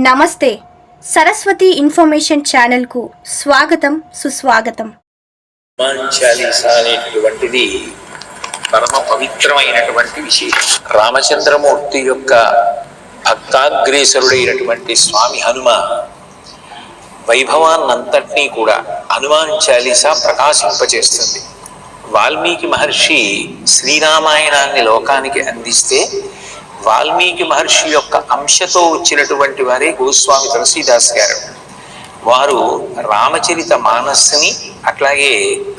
నమస్తే. సరస్వతి ఇన్ఫర్మేషన్ ఛానల్కు స్వాగతం, సుస్వాగతం. హనుమాన్ చాలీసా అనేటటువంటిది పరమ పవిత్రమైనటువంటి విశేషం. రామచంద్రమూర్తి యొక్క భక్తాగ్రేసరుడైనటువంటి స్వామి హనుమ వైభవాన్నంతటినీ కూడా హనుమాన్ చాలీసా ప్రకాశింపచేస్తుంది. వాల్మీకి మహర్షి శ్రీరామాయణాన్ని లోకానికి అందిస్తే వాల్మీకి మహర్షి యొక్క అంశతో వచ్చినటువంటి వారే గోస్వామి తులసీదాస్ గారు. వారు రామచరిత మానస్సుని అట్లాగే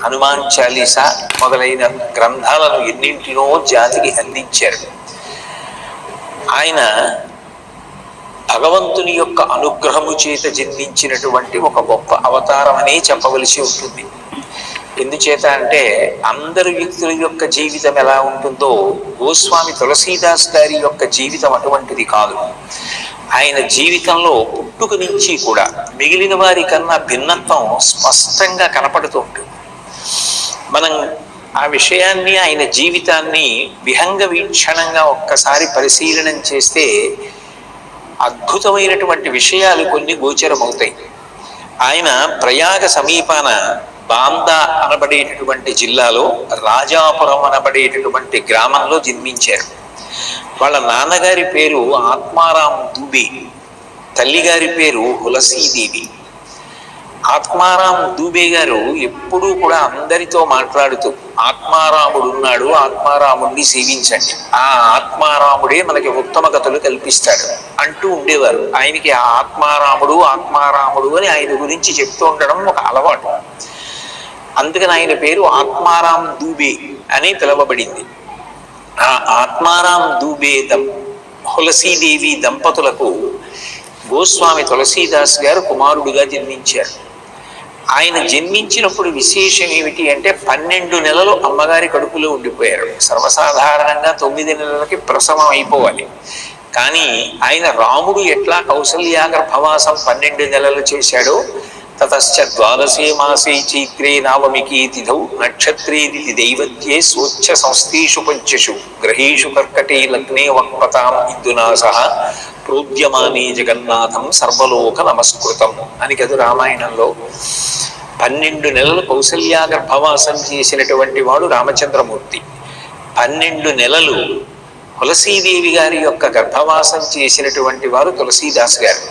హనుమాన్ చాలీసా మొదలైన గ్రంథాలను ఎన్నింటినో జాతికి అందించారు. ఆయన భగవంతుని యొక్క అనుగ్రహము చేత జన్మించినటువంటి ఒక గొప్ప అవతారం అనే చెప్పవలసి ఉంటుంది. ఎందుచేత అంటే అందరు వ్యక్తుల యొక్క జీవితం ఎలా ఉంటుందో గోస్వామి తులసీదాస్ గారి యొక్క జీవితం అటువంటిది కాదు. ఆయన జీవితంలో పుట్టుక నుంచి కూడా మిగిలిన వారి కన్నా భిన్నత్వం స్పష్టంగా కనపడుతూ ఉంటుంది. మనం ఆ విషయాన్ని, ఆయన జీవితాన్ని విహంగ వీక్షణంగా ఒక్కసారి పరిశీలనం చేస్తే అద్భుతమైనటువంటి విషయాలు కొన్ని గోచరమవుతాయి. ఆయన ప్రయాగ సమీపాన బాందా అనబడేటటువంటి జిల్లాలో రాజాపురం అనబడేటటువంటి గ్రామంలో జన్మించారు. వాళ్ళ నాన్నగారి పేరు ఆత్మారాం దూబే, తల్లిగారి పేరు హులసీదేవి. ఆత్మారాం దూబే గారు ఎప్పుడూ కూడా అందరితో మాట్లాడుతూ ఆత్మారాముడు ఉన్నాడు, ఆత్మారాముడిని సేవించండి, ఆ ఆత్మారాముడే మనకి ఉత్తమ గతులు కల్పిస్తాడు అంటూ ఉండేవారు. ఆయనకి ఆ ఆత్మారాముడు ఆత్మారాముడు అని ఆయన గురించి చెప్తూ ఉండడం ఒక అలవాటు. అందుకని ఆయన పేరు ఆత్మారాం దూబే అని పిలువబడింది. ఆ ఆత్మారాం దూబే హులసీదేవి దంపతులకు గోస్వామి తులసీదాస్ గారు కుమారుడుగా జన్మించారు. ఆయన జన్మించినప్పుడు విశేషం ఏమిటి అంటే 12 నెలలు అమ్మగారి కడుపులో ఉండిపోయారు. సర్వసాధారణంగా 9 నెలలకి ప్రసవం అయిపోవాలి. కానీ ఆయన రాముడు ఎట్లా కౌసల్యాగర్భవాసం 12 నెలలు చేశాడో తతశ్చ 12 మాసే చైత్రే నవమికి తిథౌ నక్షత్రేది దైవత్యే స్వచ్ఛ సంస్థేషు పంచషు గ్రహేషు కర్కటే లగ్నే వక్పతాం ఇందునా సహ ప్రోద్యమానే జగన్నాథం సర్వలోక నమస్కృతం అని కదు రామాయణంలో. 12 నెలలు కౌసల్యాగర్భవాసం చేసినటువంటి వాడు రామచంద్రమూర్తి. 12 నెలలు తులసీదేవి గారి యొక్క గర్భవాసం చేసినటువంటి వారు తులసీదాస్ గారు.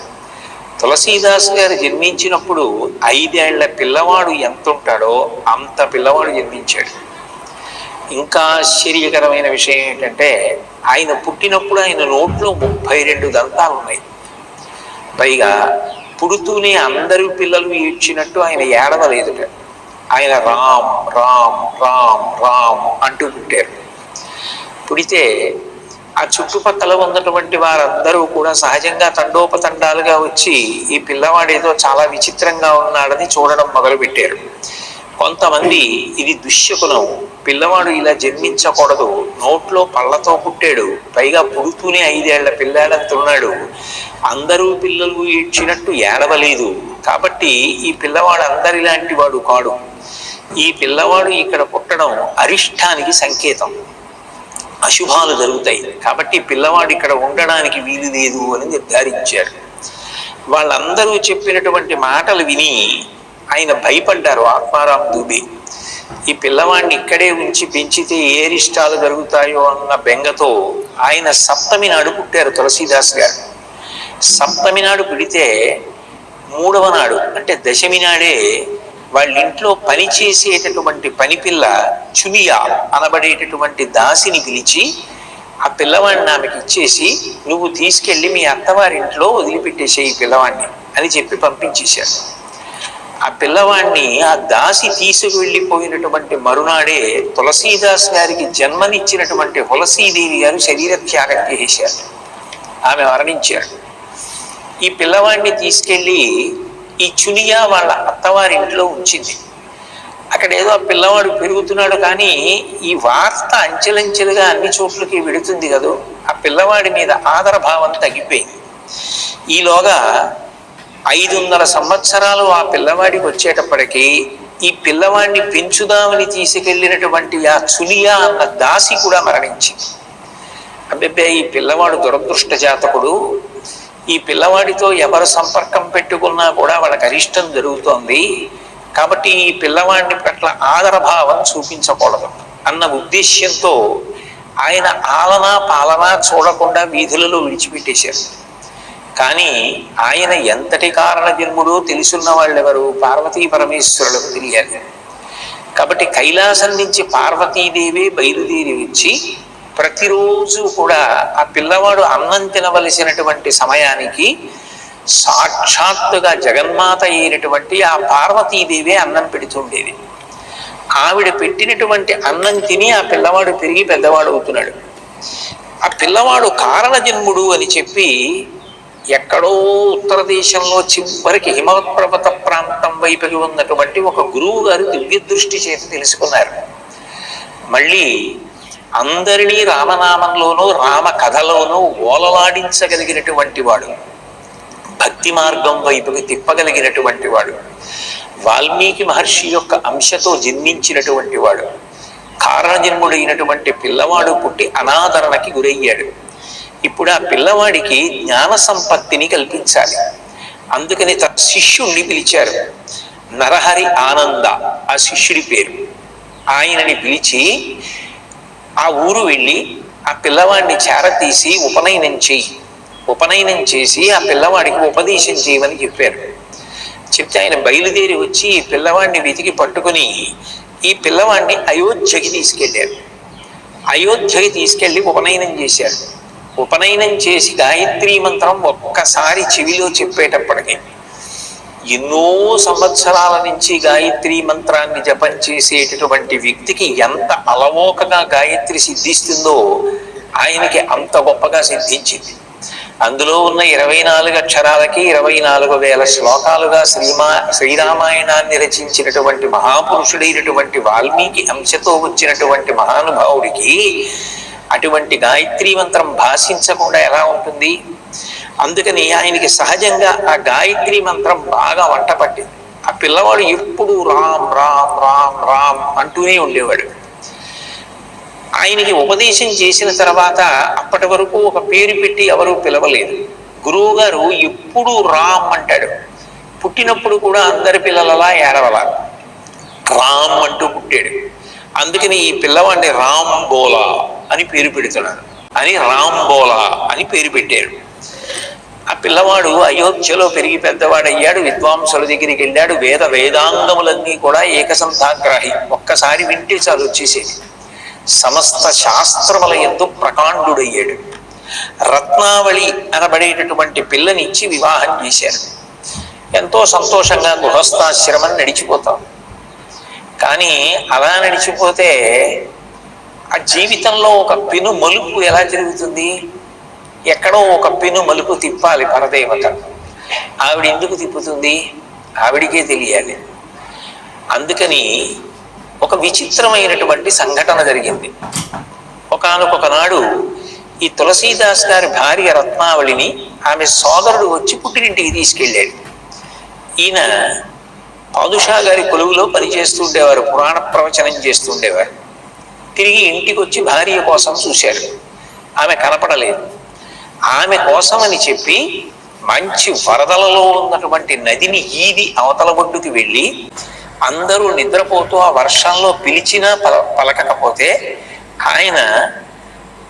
తులసీదాస్ గారు జన్మించినప్పుడు 5 ఏళ్ల పిల్లవాడు ఎంత ఉంటాడో అంత పిల్లవాడు జన్మించాడు. ఇంకా ఆశ్చర్యకరమైన విషయం ఏంటంటే ఆయన పుట్టినప్పుడు ఆయన నోట్లో 32 దంతాలు ఉన్నాయి. పైగా పుడుతూనే అందరూ పిల్లలు ఏడ్చినట్టు ఆయన ఏడవలేదుట. ఆయన రామ్ రామ్ రామ్ రామ్ అంటూ పుట్టారు. పుడితే ఆ చుట్టుపక్కల ఉన్నటువంటి వారందరూ కూడా సహజంగా తండోపతండాలుగా వచ్చి ఈ పిల్లవాడేదో చాలా విచిత్రంగా ఉన్నాడని చూడడం మొదలుపెట్టారు. కొంతమంది ఇది దుశ్శకునం, పిల్లవాడు ఇలా జన్మించకూడదు, నోట్లో పళ్ళతో పుట్టాడు, పైగా పుడుతూనే 5 ఏళ్ల పిల్లాడంతున్నాడు, అందరూ పిల్లలు ఏడ్చినట్టు ఏడవలేదు, కాబట్టి ఈ పిల్లవాడు అందరిలాంటి వాడు కాడు, ఈ పిల్లవాడు ఇక్కడ పుట్టడం అరిష్టానికి సంకేతం, అశుభాలు జరుగుతాయి, కాబట్టి పిల్లవాడు ఇక్కడ ఉండడానికి వీలు లేదు అని నిర్ధారించారు. వాళ్ళందరూ చెప్పినటువంటి మాటలు విని ఆయన భయపడ్డారు. ఆత్మారాం దూబే ఈ పిల్లవాడిని ఇక్కడే ఉంచి పెంచితే ఏ అరిష్టాలు జరుగుతాయో అన్న బెంగతో ఆయన 7వ నాడు పుట్టారు తులసీదాస్ గారు. 7వ నాడు పుడితే 3వ నాడు అంటే 10వ నాడే వాళ్ళ ఇంట్లో పని చేసేటటువంటి పనిపిల్ల చునియా అనబడేటటువంటి దాసిని పిలిచి ఆ పిల్లవాడిని ఆమెకి ఇచ్చేసి నువ్వు తీసుకెళ్ళి మీ అత్తవారింట్లో వదిలిపెట్టేసే ఈ పిల్లవాడిని అని చెప్పి పంపించేశారు. ఆ పిల్లవాడిని ఆ దాసి తీసుకువెళ్ళిపోయినటువంటి మరునాడే తులసీదాస్ గారికి జన్మనిచ్చినటువంటి హులసీదేవి గారు శరీర త్యాగం చేశారు. ఆమె మరణించారు. ఈ పిల్లవాడిని తీసుకెళ్ళి ఈ చునియా వాళ్ళ అత్తవారింట్లో ఉంచింది. అక్కడ ఏదో ఆ పిల్లవాడు పెరుగుతున్నాడు, కానీ ఈ వార్త అంచెలంచెలుగా అన్ని చోట్లకి వెడుతుంది కదా, ఆ పిల్లవాడి మీద ఆదరభావం తగ్గిపోయింది. ఈలోగా 500 సంవత్సరాలు ఆ పిల్లవాడికి వచ్చేటప్పటికీ ఈ పిల్లవాడిని పెంచుదామని తీసుకెళ్ళినటువంటి ఆ చునియా అన్న దాసి కూడా మరణించింది. అబ్బే ఈ పిల్లవాడు దురదృష్ట జాతకుడు, ఈ పిల్లవాడితో ఎవరు సంపర్కం పెట్టుకున్నా కూడా వాళ్ళకి అరిష్టం జరుగుతోంది, కాబట్టి ఈ పిల్లవాడిని పట్ల ఆదరభావం చూపించకూడదు అన్న ఉద్దేశ్యంతో ఆయన ఆలనా పాలనా చూడకుండా వీధులలో విడిచిపెట్టేశారు. కానీ ఆయన ఎంతటి కారణ జన్ముడో తెలుసున్న వాళ్ళెవరు? పార్వతీ పరమేశ్వరులకు తెలియాలి. కాబట్టి కైలాసం నుంచి పార్వతీదేవి బయలుదేరి వచ్చి ప్రతిరోజు కూడా ఆ పిల్లవాడు అన్నం తినవలసినటువంటి సమయానికి సాక్షాత్తుగా జగన్మాత అయినటువంటి ఆ పార్వతీదేవి అన్నం పెడుతుండేది. ఆవిడ పెట్టినటువంటి అన్నం తిని ఆ పిల్లవాడు పెరిగి పెద్దవాడు అవుతున్నాడు. ఆ పిల్లవాడు కారణజన్ముడు అని చెప్పి ఎక్కడో ఉత్తర దేశంలో చివరికి హిమవత్పర్వత ప్రాంతం వైపుకి ఉన్నటువంటి ఒక గురువు గారు దివ్య దృష్టి చేత తెలుసుకున్నారు. మళ్ళీ అందరినీ రామనామంలోనూ రామ కథలోనూ ఓలలాడించగలిగినటువంటి వాడు, భక్తి మార్గం వైపుకి తిప్పగలిగినటువంటి వాడు, వాల్మీకి మహర్షి యొక్క అంశతో జన్మించినటువంటి వాడు, కారణజన్ముడైనటువంటి పిల్లవాడు పుట్టి అనాదరణకి గురయ్యాడు. ఇప్పుడు ఆ పిల్లవాడికి జ్ఞాన సంపత్తిని కల్పించాలి. అందుకని తన శిష్యుణ్ణి పిలిచారు. నరహరి ఆనంద ఆ శిష్యుడి పేరు. ఆయనని పిలిచి ఆ ఊరు వెళ్ళి ఆ పిల్లవాడిని చేరతీసి ఉపనయనం చేసి ఆ పిల్లవాడికి ఉపదేశం చేయమని చెప్పారు. చెప్తే ఆయన బయలుదేరి వచ్చి ఈ పిల్లవాడిని వెతికి పట్టుకుని ఈ పిల్లవాడిని అయోధ్యకి తీసుకెళ్ళారు. అయోధ్యకి తీసుకెళ్ళి ఉపనయనం చేశారు. ఉపనయనం చేసి గాయత్రీ మంత్రం ఒక్కసారి చెవిలో చెప్పేటప్పటికి ఎన్నో సంవత్సరాల నుంచి గాయత్రీ మంత్రాన్ని జపం చేసేటటువంటి వ్యక్తికి ఎంత అలవోకగా గాయత్రి సిద్ధిస్తుందో ఆయనకి అంత గొప్పగా సిద్ధించింది. అందులో ఉన్న 24 అక్షరాలకి 24,000 శ్లోకాలుగా శ్రీరామాయణాన్ని రచించినటువంటి మహాపురుషుడైనటువంటి వాల్మీకి అంశతో వచ్చినటువంటి మహానుభావుడికి అటువంటి గాయత్రీ మంత్రం భాషించకుండా ఎలా ఉంటుంది? అందుకని ఆయనకి సహజంగా ఆ గాయత్రీ మంత్రం బాగా వంట పట్టింది. ఆ పిల్లవాడు ఎప్పుడు రామ్ రామ్ రామ్ రామ్ అంటూనే ఉండేవాడు. ఆయనకి ఉపదేశం చేసిన తర్వాత అప్పటి వరకు ఒక పేరు పెట్టి ఎవరూ పిలవలేదు. గురువు గారు ఎప్పుడు రామ్ అంటాడు. పుట్టినప్పుడు కూడా అందరి పిల్లలలా ఏడవలా రామ్ అంటూ పుట్టాడు. అందుకని ఈ పిల్లవాడిని రామ్ బోలా అని పేరు పెడుతున్నాడు. అని రామ్ బోలా అని పేరు పెట్టారు. ఆ పిల్లవాడు అయోధ్యలో పెరిగి పెద్దవాడయ్యాడు. విద్వాంసుల దగ్గరికి వెళ్ళాడు. వేదాంగములన్నీ కూడా ఏకసంధాగ్రాహి, ఒక్కసారి వింటే చాలు వచ్చేసేది. సమస్త శాస్త్రముల యందు ప్రకాండుడయ్యాడు. రత్నావళి అనబడేటటువంటి పిల్లనిచ్చి వివాహం చేశారు. ఎంతో సంతోషంగా గృహస్థాశ్రమం నడిచిపోతాం. కానీ అలా నడిచిపోతే ఆ జీవితంలో ఒక పెను మలుపు ఎలా జరుగుతుంది? ఎక్కడో ఒక పెను మలుపు తిప్పాలి పరదేవత. ఆవిడ ఎందుకు తిప్పుతుంది? ఆవిడికే తెలియాలి. అందుకని ఒక విచిత్రమైనటువంటి సంఘటన జరిగింది. ఒకానొక నాడు ఈ తులసీదాస్ గారి భార్య రత్నావళిని ఆమె సోదరుడు వచ్చి పుట్టినింటికి తీసుకెళ్ళాడు. ఈయన పాదుషా గారి కొలువులో పనిచేస్తుండేవారు, పురాణ ప్రవచనం చేస్తుండేవారు. తిరిగి ఇంటికి వచ్చి భార్య కోసం చూశారు. ఆమె కనపడలేదు. ఆమె కోసం అని చెప్పి మంచి వరదలలో ఉన్నటువంటి నదిని ఈది అవతల ఒడ్డుకి వెళ్ళి అందరూ నిద్రపోతూ ఆ వర్షంలో పిలిచినా పలకకపోతే ఆయన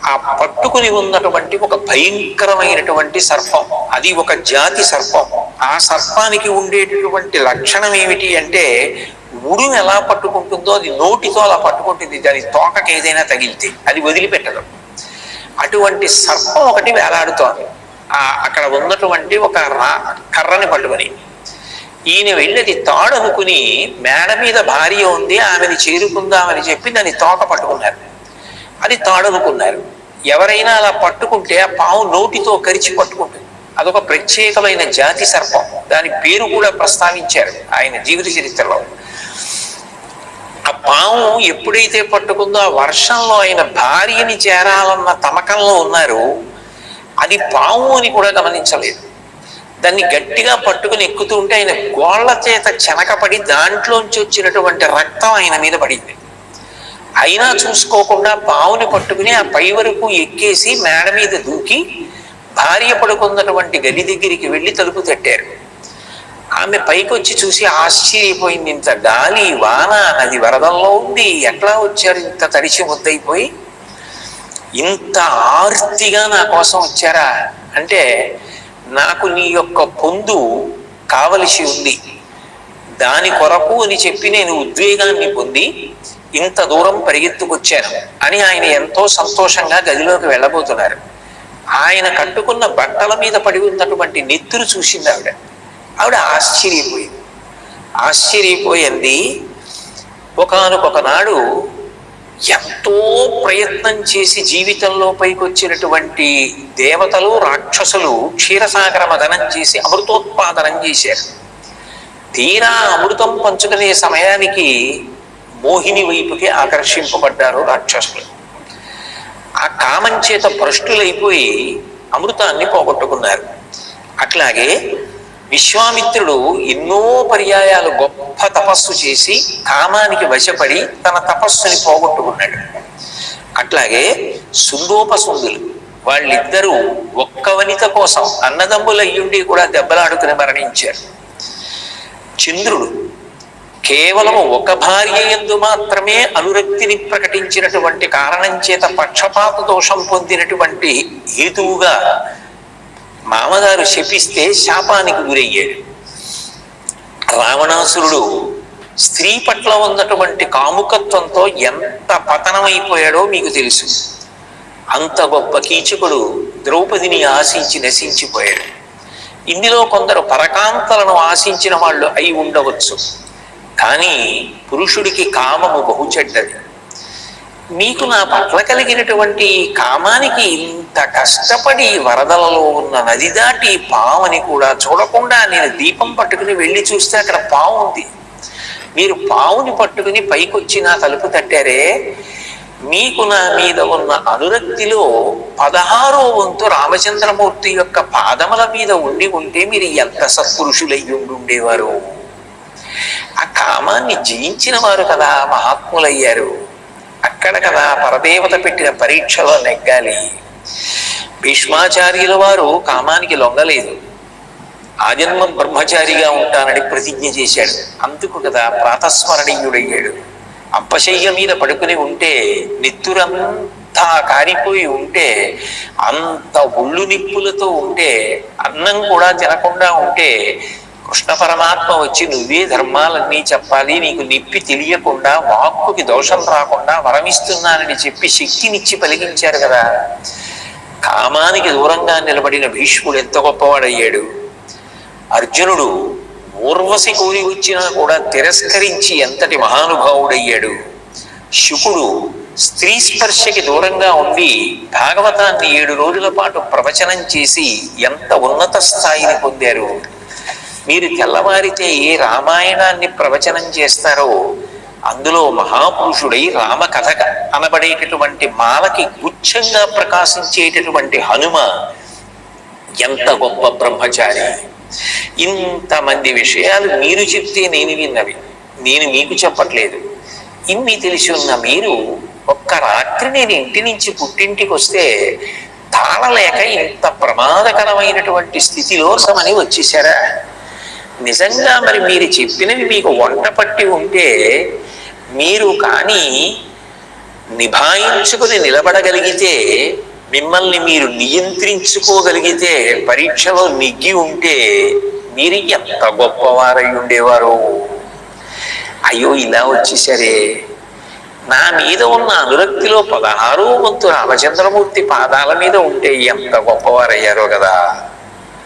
ఆ పట్టుకుని ఉన్నటువంటి ఒక భయంకరమైనటువంటి సర్పం, అది ఒక జాతి సర్పం. ఆ సర్పానికి ఉండేటటువంటి లక్షణం ఏమిటి అంటే ఉడును ఎలా పట్టుకుంటుందో అది నోటితో అలా పట్టుకుంటుంది. దాని తోకకి ఏదైనా తగిలితే అది వదిలిపెట్టదు. అటువంటి సర్పం ఒకటి వేలాడుతోంది అక్కడ ఉన్నటువంటి ఒక కర్రని పట్టుకుని. ఈయన వెళ్ళి అది తాడు అనుకుని మేడ మీద భార్య ఉంది ఆమెని చేరుకుందామని చెప్పి దాన్ని తోక పట్టుకున్నారు. అది తాడు అనుకున్నారు. ఎవరైనా అలా పట్టుకుంటే ఆ పాము నోటితో కరిచి పట్టుకుంటుంది. అదొక ప్రత్యేకమైన జాతి సర్పం. దాని పేరు కూడా ప్రస్తావించారు ఆయన జీవిత చరిత్రలో. ఆ పాము ఎప్పుడైతే పట్టుకుందో ఆ వర్షంలో ఆయన భార్యని చేరాలన్న తమకంలో ఉన్నారు. అది పాము అని కూడా గమనించలేదు. దాన్ని గట్టిగా పట్టుకుని ఎక్కుతూ ఉంటే ఆయన గోళ్ల చేత చెనకపడి దాంట్లోంచి వచ్చినటువంటి రక్తం ఆయన మీద పడింది. అయినా చూసుకోకుండా పావుని పట్టుకుని ఆ పై వరకు ఎక్కేసి మేడ మీద దూకి భార్య పడుకున్నటువంటి గది దగ్గరికి వెళ్ళి తలుపు తట్టారు. ఆమె పైకొచ్చి చూసి ఆశ్చర్యపోయింది. ఇంత గాలి వాన, నది వరదల్లో ఉంది, ఎట్లా వచ్చారు ఇంత తడిచి ముద్దయిపోయి, ఇంత ఆర్తిగా నా కోసం వచ్చారా అంటే, నాకు నీ యొక్క పొందు కావలసి ఉంది, దాని కొరకు అని చెప్పి నేను ఉద్వేగాన్ని పొంది ఇంత దూరం పరిగెత్తుకొచ్చాను అని ఆయన ఎంతో సంతోషంగా గదిలోకి వెళ్ళబోతున్నారు. ఆయన కట్టుకున్న బట్టల మీద పడి ఉన్నటువంటి నెత్తురు చూసింది ఆవిడ. ఆవిడ ఆశ్చర్యపోయింది. ఒకానొక నాడు ఎంతో ప్రయత్నం చేసి జీవితంలో పైకొచ్చినటువంటి దేవతలు, రాక్షసులు క్షీరసాగర మదనం చేసి అమృతోత్పాదనం చేశారు. తీరా అమృతం పంచుకునే సమయానికి మోహిని వైపుకి ఆకర్షింపబడ్డారు రాక్షసులు. ఆ కామం చేత భ్రష్టులైపోయి అమృతాన్ని పోగొట్టుకున్నారు. అట్లాగే విశ్వామిత్రుడు ఎన్నో పర్యాయాలు గొప్ప తపస్సు చేసి కామానికి వశపడి తన తపస్సుని పోగొట్టుకున్నాడు. అట్లాగే సుందోపసుందులు వాళ్ళిద్దరూ ఒక్క వనిత కోసం అన్నదమ్ములు అయ్యుండి కూడా దెబ్బలాడుకుని మరణించారు. చంద్రుడు కేవలము ఒక భార్య యందు మాత్రమే అనురక్తిని ప్రకటించినటువంటి కారణం చేత పక్షపాత దోషం పొందినటువంటి హేతువుగా మామగారు శపిస్తే శాపానికి గురయ్యాడు. రావణాసురుడు స్త్రీ పట్ల ఉన్నటువంటి కాముకత్వంతో ఎంత పతనమైపోయాడో మీకు తెలుసు. అంత గొప్ప కీచకుడు ద్రౌపదిని ఆశించి నశించిపోయాడు. ఇందులో కొందరు పరకాంతలను ఆశించిన వాళ్ళు అయి ఉండవచ్చు, కానీ పురుషుడికి కామము బహు చెడ్డది. మీకు నా పట్ల కలిగినటువంటి కామానికి ఇంత కష్టపడి వరదలలో ఉన్న నది దాటి పావుని కూడా చూడకుండా నేను దీపం పట్టుకుని వెళ్ళి చూస్తే అక్కడ పావు ఉంది. మీరు పావుని పట్టుకుని పైకొచ్చి నా తలుపు తట్టారే, మీకు నా మీద ఉన్న అనురక్తిలో 16వ వంతు రామచంద్రమూర్తి యొక్క పాదముల మీద ఉంటే మీరు ఎంత సత్పురుషులయ్యి ఉండేవారు. ఆ కామాన్ని జయించిన వారు కదా మహాత్ములయ్యారు. అక్కడ కదా పరదేవత పెట్టిన పరీక్షలో నెగ్గాలి. భీష్మాచార్యుల వారు కామానికి లొంగలేదు, ఆజన్మ బ్రహ్మచారిగా ఉంటానని ప్రతిజ్ఞ చేశాడు. అందుకు కదా ప్రాతస్మరణీయుడయ్యాడు. అప్పశయ్య మీద పడుకుని ఉంటే, నెత్తురంతా కారిపోయి ఉంటే, అంత ఒళ్ళు నిప్పులతో ఉంటే, అన్నం కూడా తినకుండా ఉంటే కృష్ణ పరమాత్మ వచ్చి నువ్వే ధర్మాలన్నీ చెప్పాలి, నీకు నిప్పి తెలియకుండా వాక్కుకి దోషం రాకుండా వరమిస్తున్నానని చెప్పి శక్తినిచ్చి పలికించారు కదా. కామానికి దూరంగా నిలబడిన భీష్ముడు ఎంత గొప్పవాడయ్యాడు. అర్జునుడు ఊర్వశి కోరి వచ్చినా కూడా తిరస్కరించి ఎంతటి మహానుభావుడయ్యాడు. శుకుడు స్త్రీ స్పర్శకి దూరంగా ఉండి భాగవతాన్ని 7 రోజుల పాటు ప్రవచనం చేసి ఎంత ఉన్నత స్థాయిని పొందారు. మీరు తెల్లవారితే ఏ రామాయణాన్ని ప్రవచనం చేస్తారో అందులో మహాపురుషుడై రామకథ అనబడేటటువంటి మాలకి గుచ్ఛంగా ప్రకాశించేటటువంటి హనుమ ఎంత గొప్ప బ్రహ్మచారి. ఇంతమంది విషయాలు మీరు చెప్తే నేను విన్నవి, నేను మీకు చెప్పట్లేదు. ఇన్ని తెలిసి ఉన్న మీరు ఒక్క రాత్రి నేను ఇంటి నుంచి పుట్టింటికి వస్తే తాళలేక ఇంత ప్రమాదకరమైనటువంటి స్థితిలో సమని వచ్చేసారా? నిజంగా మరి మీరు చెప్పినవి మీకు వంట పట్టి ఉంటే, మీరు కానీ నిభాయించుకుని నిలబడగలిగితే, మిమ్మల్ని మీరు నియంత్రించుకోగలిగితే, పరీక్షలో నెగ్గి ఉంటే మీరు ఎంత గొప్పవారై ఉండేవారు. అయ్యో ఇలా వచ్చేసరే, నా మీద ఉన్న అనురక్తిలో 16వ వంతు రామచంద్రమూర్తి పాదాల మీద ఉంటే ఎంత గొప్పవారయ్యారో కదా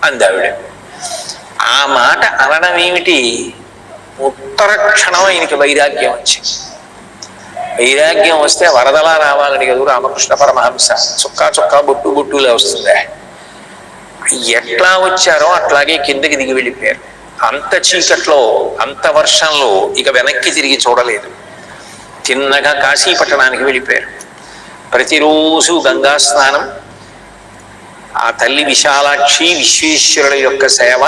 అందావిడ. ఆ మాట అనడం ఏమిటి? ఉత్తర క్షణం ఆయనకి వైరాగ్యం వచ్చింది. వైరాగ్యం వస్తే వరదలా రావాలని కదా రామకృష్ణ పరమహంస చుక్కా చుక్కా బొట్టు బొట్టులే వస్తుందా. ఎట్లా వచ్చారో అట్లాగే కిందకి దిగి వెళ్ళిపోయారు. అంత చీకట్లో, అంత వర్షంలో ఇక వెనక్కి తిరిగి చూడలేదు. తిన్నగా కాశీ పట్టణానికి వెళ్ళిపోయారు. ప్రతిరోజు గంగా స్నానం, ఆ తల్లి విశాలాక్షి విశ్వేశ్వరుల యొక్క సేవ,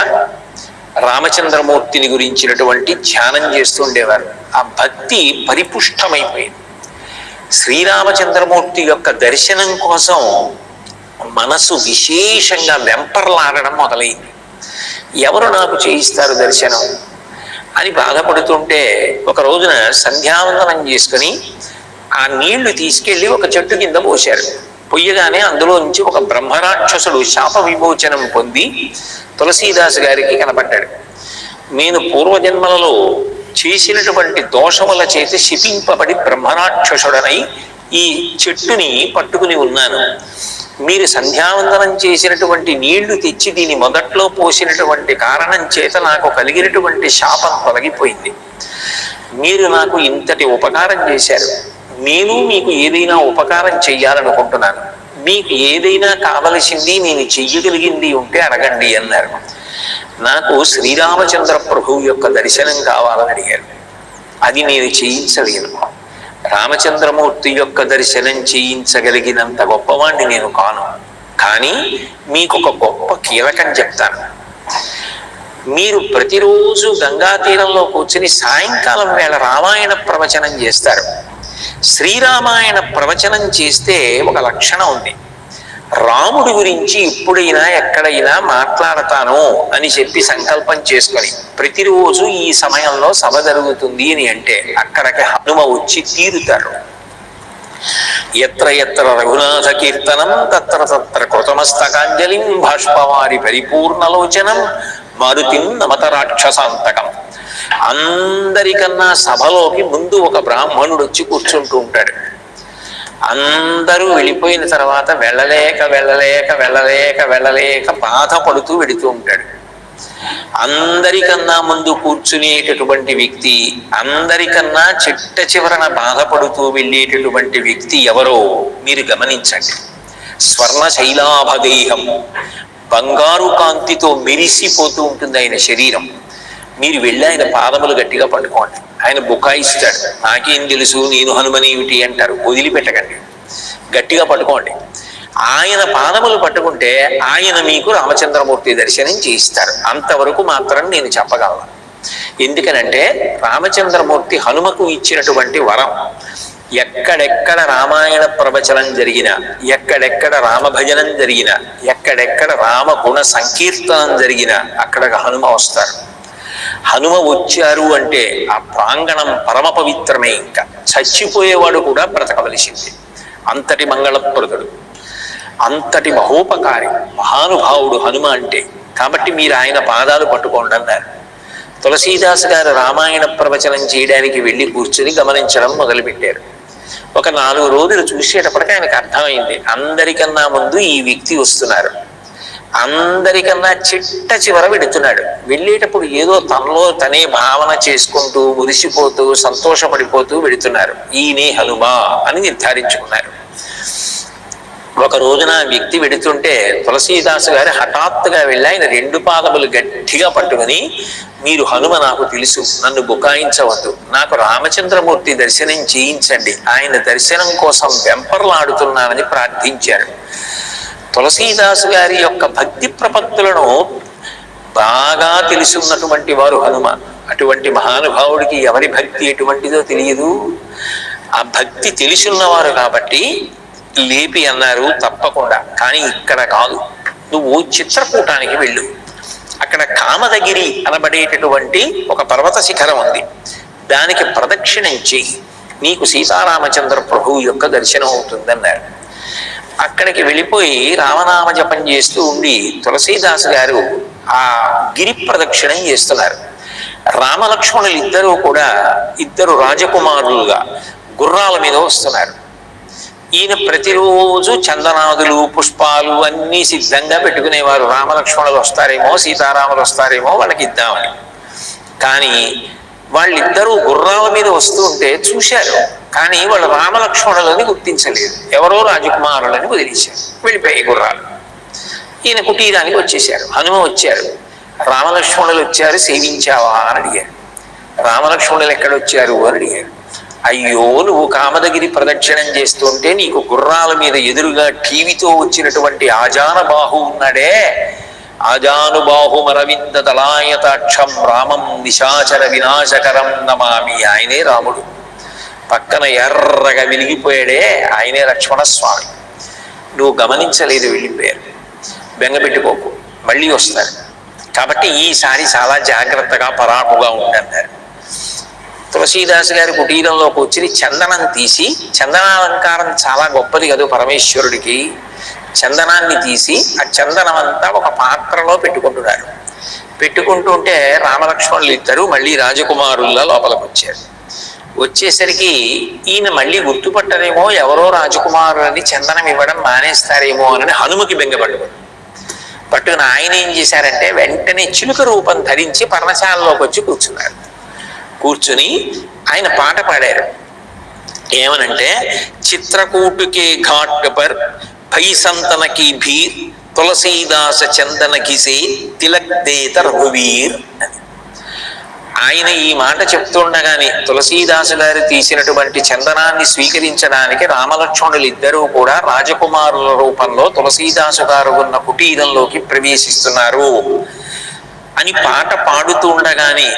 రామచంద్రమూర్తిని గురించినటువంటి ధ్యానం చేస్తుండేవారు. ఆ భక్తి పరిపుష్టమైపోయింది. శ్రీరామచంద్రమూర్తి యొక్క దర్శనం కోసం మనసు విశేషంగా వెంపర్లాడడం మొదలైంది. ఎవరు నాకు చేయిస్తారు దర్శనం అని బాధపడుతుంటే ఒక రోజున సంధ్యావందనం చేసుకుని ఆ నీళ్లు తీసుకెళ్లి ఒక చెట్టు కింద పోశారు. పొయ్యగానే అందులో నుంచి ఒక బ్రహ్మరాక్షసుడు శాప విమోచనం పొంది తులసీదాసు గారికి కనపడ్డాడు. నేను పూర్వజన్మలలో చేసినటువంటి దోషముల చేతి శిపింపబడి బ్రహ్మరాక్షసుడనై ఈ చెట్టుని పట్టుకుని ఉన్నాను. మీరు సంధ్యావందనం చేసినటువంటి నీళ్లు తెచ్చి దీని మొదట్లో పోసినటువంటి కారణం చేత నాకు కలిగినటువంటి శాపం తొలగిపోయింది. మీరు నాకు ఇంతటి ఉపకారం చేశారు. నేను మీకు ఏదైనా ఉపకారం చెయ్యాలనుకుంటున్నాను. మీకు ఏదైనా కావలసింది నేను చెయ్యగలిగింది ఉంటే అడగండి అన్నారు. నాకు శ్రీరామచంద్ర ప్రభువు యొక్క దర్శనం కావాలని అడిగారు. అది నేను చేయించలేను. రామచంద్రమూర్తి యొక్క దర్శనం చేయించగలిగినంత గొప్పవాణ్ణి నేను కాను. కానీ మీకు ఒక గొప్ప కీలకం చెప్తాను. మీరు ప్రతిరోజు గంగా తీరంలో కూర్చుని సాయంకాలం వేళ రామాయణ ప్రవచనం చేస్తారు. శ్రీరామాయణ ప్రవచనం చేస్తే ఒక లక్షణం ఉంది. రాముడి గురించి ఎప్పుడైనా ఎక్కడైనా మాట్లాడతాను అని చెప్పి సంకల్పం చేసుకొని ప్రతిరోజు ఈ సమయంలో సభ జరుగుతుంది అని అంటే అక్కడికి హనుమ వచ్చి తీరుతారు. ఎత్ర ఎత్ర రఘునాథ కీర్తనం తత్ర తత్ర కృతమస్తకాంజలిం బాష్పవారి పరిపూర్ణలోచనం మారుతిం నమత రాక్షసాంతకం. అందరికన్నా సభలోకి ముందు ఒక బ్రాహ్మణుడు వచ్చి కూర్చుంటూ ఉంటాడు. అందరూ వెళ్ళిపోయిన తర్వాత వెళ్ళలేక వెళ్ళలేక వెళ్ళలేక వెళ్ళలేక బాధపడుతూ వెడుతూ ఉంటాడు. అందరికన్నా ముందు కూర్చునేటటువంటి వ్యక్తి, అందరికన్నా చిట్ట చివరన బాధపడుతూ వెళ్ళేటటువంటి వ్యక్తి ఎవరో మీరు గమనించండి. స్వర్ణ శైలాభదేహం, బంగారు కాంతితో మెరిసిపోతూ ఉంటుంది ఆయన శరీరం. మీరు వెళ్ళి ఆయన పాదములు గట్టిగా పట్టుకోండి. ఆయన బుకాయిస్తాడు. నాకేం తెలుసు, నేను హనుమనేమిటి అంటారు. వదిలిపెట్టకండి, గట్టిగా పట్టుకోండి. ఆయన పాదములు పట్టుకుంటే ఆయన మీకు రామచంద్రమూర్తి దర్శనం చేయిస్తారు. అంతవరకు మాత్రం నేను చెప్పగలను. ఎందుకనంటే రామచంద్రమూర్తి హనుమకు ఇచ్చినటువంటి వరం. ఎక్కడెక్కడ రామాయణ ప్రవచనం జరిగినా, ఎక్కడెక్కడ రామభజనం జరిగినా, ఎక్కడెక్కడ రామ గుణ సంకీర్తనం జరిగినా అక్కడికి హనుమ వస్తారు. హనుమ వచ్చారు అంటే ఆ ప్రాంగణం పరమ పవిత్రమే. ఇంకా చచ్చిపోయేవాడు కూడా బ్రతకవలసింది. అంతటి మంగళప్రదుడు, అంతటి మహోపకారి, మహానుభావుడు హనుమ అంటే. కాబట్టి మీరు ఆయన పాదాలు పట్టుకోండి అన్నారు. తులసీదాస్ గారు రామాయణ ప్రవచనం చేయడానికి వెళ్ళి కూర్చుని గమనించడం మొదలుపెట్టారు. ఒక 4 రోజులు చూసేటప్పటికీ ఆయనకు అర్థమైంది, అందరికన్నా ముందు ఈ వ్యక్తి వస్తున్నారు. అందరికన్నా చిట్ట చివర వెడుతున్నాడు. వెళ్ళేటప్పుడు ఏదో తనలో తనే భావన చేసుకుంటూ మురిసిపోతూ సంతోషపడిపోతూ వెడుతున్నారు. ఈయనే హనుమ అని నిర్ధారించుకున్నారు. ఒక రోజున ఆ వ్యక్తి వెడుతుంటే తులసీదాసు గారు హఠాత్తుగా వెళ్ళి ఆయన 2 పాదములు గట్టిగా పట్టుకుని, మీరు హనుమ నాకు తెలుసు, నన్ను బుకాయించవద్దు, నాకు రామచంద్రమూర్తి దర్శనం చేయించండి, ఆయన దర్శనం కోసం వెంపర్లాడుతున్నానని ప్రార్థించారు. తులసీదాసు గారి యొక్క భక్తి ప్రపత్తులను బాగా తెలుసున్నటువంటి వారు హనుమ. అటువంటి మహానుభావుడికి ఎవరి భక్తి ఎటువంటిదో తెలియదు. ఆ భక్తి తెలుసున్నవారు కాబట్టి లేపి అన్నారు, తప్పకుండా, కానీ ఇక్కడ కాదు, నువ్వు చిత్రకూటానికి వెళ్ళు. అక్కడ కామదగిరి అనబడేటటువంటి ఒక పర్వత శిఖరం ఉంది. దానికి ప్రదక్షిణం చెయ్యి, నీకు సీతారామచంద్ర ప్రభువు యొక్క దర్శనం అవుతుందన్నారు. అక్కడికి వెళ్ళిపోయి రామనామ జపం చేస్తూ ఉండి తులసీదాసు గారు ఆ గిరి ప్రదక్షిణం చేస్తున్నారు. రామలక్ష్మణులు ఇద్దరూ కూడా 2 రాజకుమారులుగా గుర్రాల మీద వస్తున్నారు. ఈయన ప్రతిరోజు చందనాదులు పుష్పాలు అన్నీ సిద్ధంగా పెట్టుకునేవారు. రామలక్ష్మణులు వస్తారేమో, సీతారాములు వస్తారేమో వాళ్ళకి ఇద్దామని. కానీ వాళ్ళిద్దరూ గుర్రాల మీద వస్తూ ఉంటే చూశారు, కానీ వాళ్ళు రామలక్ష్మణులని గుర్తించలేదు. ఎవరో రాజకుమారులని వదిలేశారు, వెళ్ళిపోయాయి గుర్రాలు. ఈయన కుటీరానికి వచ్చేశారు. హనుమ వచ్చారు. రామలక్ష్మణులు వచ్చారు, సేవించావా అని అడిగారు. రామలక్ష్మణులు ఎక్కడొచ్చారు అని అడిగారు. అయ్యో, నువ్వు కామదగిరి ప్రదక్షిణం చేస్తుంటే నీకు గుర్రాల మీద ఎదురుగా టీవీతో వచ్చినటువంటి ఆజానబాహు ఉన్నాడే, ఆజానుబాహుమరవింద దళాయతాక్షం రామం నిశాచర వినాశకరం నమామి, ఆయనే రాముడు. పక్కన ఎర్రగా వెలిగిపోయాడే ఆయనే లక్ష్మణస్వామి. నువ్వు గమనించలేదు, వెళ్ళిపోయారు. బెంగపెట్టుకోకు, మళ్ళీ వస్తారు. కాబట్టి ఈసారి చాలా జాగ్రత్తగా పరాకుగా ఉండన్నారు. తులసీదాసు గారి కుటీరంలోకి వచ్చి చందనం తీసి, చందనాలంకారం చాలా గొప్పది కదా పరమేశ్వరుడికి, చందనాన్ని తీసి ఆ చందనం అంతా ఒక పాత్రలో పెట్టుకుంటున్నారు. పెట్టుకుంటుంటే రామలక్ష్మణులు ఇద్దరు మళ్ళీ రాజకుమారుల్లా లోపలికి వచ్చారు. వచ్చేసరికి ఈయన మళ్ళీ గుర్తుపట్టరేమో, ఎవరో రాజకుమారులని చందనం ఇవ్వడం మానేస్తారేమో అని హనుమకి బెంగపడ్డారు. పట్టుకుని ఆయన ఏం చేశారంటే వెంటనే చిలుక రూపం ధరించి పర్ణశాలలోకి వచ్చి కూర్చున్నారు. కూర్చుని ఆయన పాట పాడారు. ఏమనంటే, చిత్రకూటుకే ఘాట్ పర్ భై సంతన की भीर తులసీదాస చందన ఘిసే తిలక్ దేత రఘువీర్ అని. ఆయన ఈ మాట చెప్తుండగానే తులసీదాసు గారు తీసినటువంటి చందనాన్ని స్వీకరించడానికి రామలక్ష్మణులు ఇద్దరూ కూడా రాజకుమారుల రూపంలో తులసీదాసు గారు ఉన్న కుటీరంలోకి ప్రవేశిస్తున్నారు అని పాట పాడుతూ ఉండగానే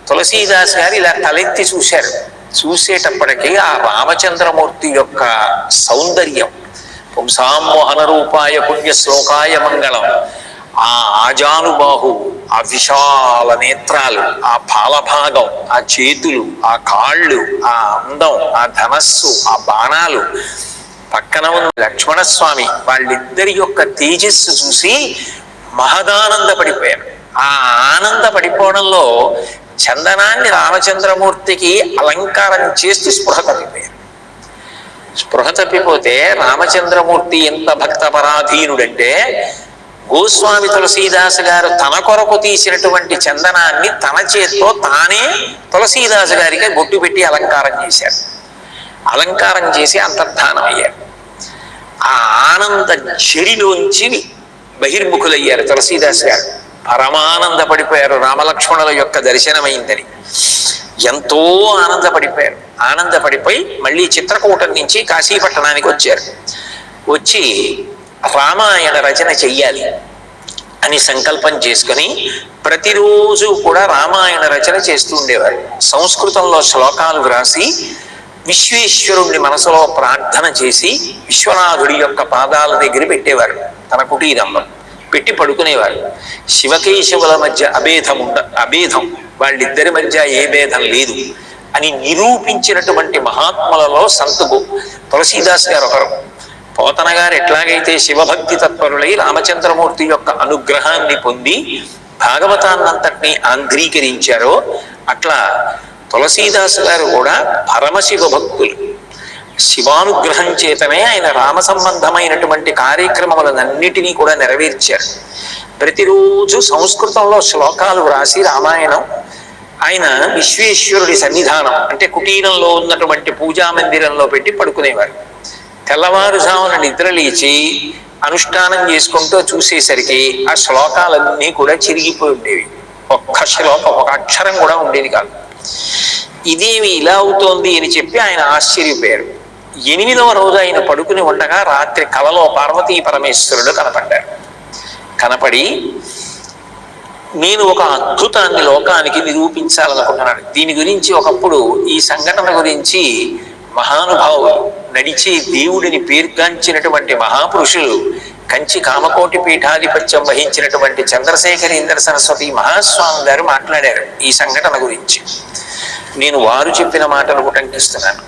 తులసీదాస్ గారు ఇలా తలెత్తి చూశారు. చూసేటప్పటికీ ఆ రామచంద్రమూర్తి యొక్క సౌందర్యం, పుంసామోహన రూపాయ పుణ్య శ్లోకాయ మంగళం, ఆ ఆజానుబాహు, ఆ విశాల నేత్రాలు, ఆ పాలభాగం, ఆ చేతులు, ఆ కాళ్ళు, ఆ అందం, ఆ ధనస్సు, ఆ బాణాలు, పక్కన ఉన్న లక్ష్మణస్వామి, వాళ్ళిద్దరి యొక్క తేజస్సు చూసి మహదానందపడిపోయారు. ఆ ఆనంద పడిపోవడంలో చందనాన్ని రామచంద్రమూర్తికి అలంకారం చేస్తూ స్పృహ తప్పిపోయారు. స్పృహ తప్పిపోతే రామచంద్రమూర్తి ఎంత భక్త పరాధీనుడంటే, గోస్వామి తులసీదాసు గారు తన కొరకు తీసినటువంటి చందనాన్ని తన చేత్తో తానే తులసీదాసు గారికి బొట్టు పెట్టి అలంకారం చేశారు. అలంకారం చేసి అంతర్ధానం అయ్యారు. ఆ ఆనంద చెరిలోంచి బహిర్ముఖులయ్యారు తులసీదాసు గారు. పరమానందపడిపోయారు. రామలక్ష్మణుల యొక్క దర్శనమైందని ఎంతో ఆనందపడిపోయారు. ఆనందపడిపోయి మళ్ళీ చిత్రకూటం నుంచి కాశీపట్టణానికి వచ్చారు. వచ్చి రామాయణ రచన చెయ్యాలి అని సంకల్పం చేసుకుని ప్రతిరోజు కూడా రామాయణ రచన చేస్తూ ఉండేవారు. సంస్కృతంలో శ్లోకాలు వ్రాసి విశ్వేశ్వరుణ్ణి మనసులో ప్రార్థన చేసి విశ్వనాథుడి యొక్క పాదాల దగ్గర పెట్టేవారు. తన కుటీరంలో పెట్టి పడుకునేవారు. శివకేశవుల మధ్య అభేదం, వాళ్ళిద్దరి మధ్య ఏ భేదం లేదు అని నిరూపించినటువంటి మహాత్ములలో సంతు తులసీదాస్ గారు ఒకరు. పోతన గారు ఎట్లాగైతే శివభక్తి తత్పరులై రామచంద్రమూర్తి యొక్క అనుగ్రహాన్ని పొంది భాగవతాన్నంతటినీ ఆంధ్రీకరించారో, అట్లా తులసీదాస్ గారు కూడా పరమశివ భక్తులు. శివానుగ్రహం చేతనే ఆయన రామ సంబంధమైనటువంటి కార్యక్రమములన్నిటినీ కూడా నెరవేర్చారు. ప్రతిరోజు సంస్కృతంలో శ్లోకాలు వ్రాసి రామాయణం ఆయన విశ్వేశ్వరుడి సన్నిధానం అంటే కుటీరంలో ఉన్నటువంటి పూజా మందిరంలో పెట్టి పడుకునేవారు. తెల్లవారుజామున నిద్ర లేచి అనుష్ఠానం చేసుకుంటూ చూసేసరికి ఆ శ్లోకాలన్నీ కూడా చిరిగిపోయి ఉండేవి. ఒక్క శ్లోకం, ఒక అక్షరం కూడా ఉండేది కాదు. ఇదేమి ఇలా అవుతోంది అని చెప్పి ఆయన ఆశ్చర్యపోయారు. 8వ రోజు ఆయన పడుకుని ఉండగా రాత్రి కలలో పార్వతీ పరమేశ్వరుడు కనపడ్డారు. కనపడి, నేను ఒక అద్భుతాన్ని లోకానికి నిరూపించాలనుకుంటున్నాను. దీని గురించి ఒకప్పుడు ఈ సంఘటన గురించి మహానుభావులు, నడిచే దేవుడిని పేర్గాంచినటువంటి మహాపురుషులు, కంచి కామకోటి పీఠాధిపత్యం వహించినటువంటి చంద్రశేఖరేంద్ర సరస్వతి మహాస్వామి గారు మాట్లాడారు ఈ సంఘటన గురించి. నేను వారు చెప్పిన మాటలు ఉటంకిస్తున్నాను.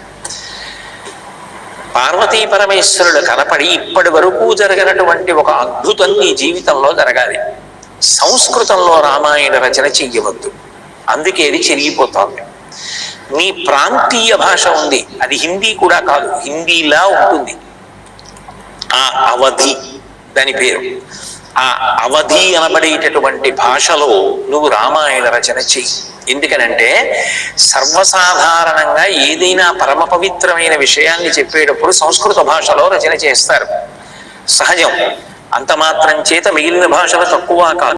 పార్వతీ పరమేశ్వరుడు కనపడి, ఇప్పటి వరకు జరగనటువంటి ఒక అద్భుతం నీ జీవితంలో జరగాలి. సంస్కృతంలో రామాయణ రచన చెయ్యవద్దు, అందుకే అది చెరిగిపోతోంది. నీ ప్రాంతీయ భాష ఉంది, అది హిందీ కూడా కాదు, హిందీలా ఉంటుంది. ఆ అవధి దాని పేరు. ఆ అవధి అనబడేటటువంటి భాషలో నువ్వు రామాయణ రచన చెయ్యి. ఎందుకనంటే సర్వసాధారణంగా ఏదైనా పరమ పవిత్రమైన విషయాన్ని చెప్పేటప్పుడు సంస్కృత భాషలో రచన చేస్తారు, సహజం. అంత మాత్రం చేత మిగిలిన భాషలు తక్కువ కాదు.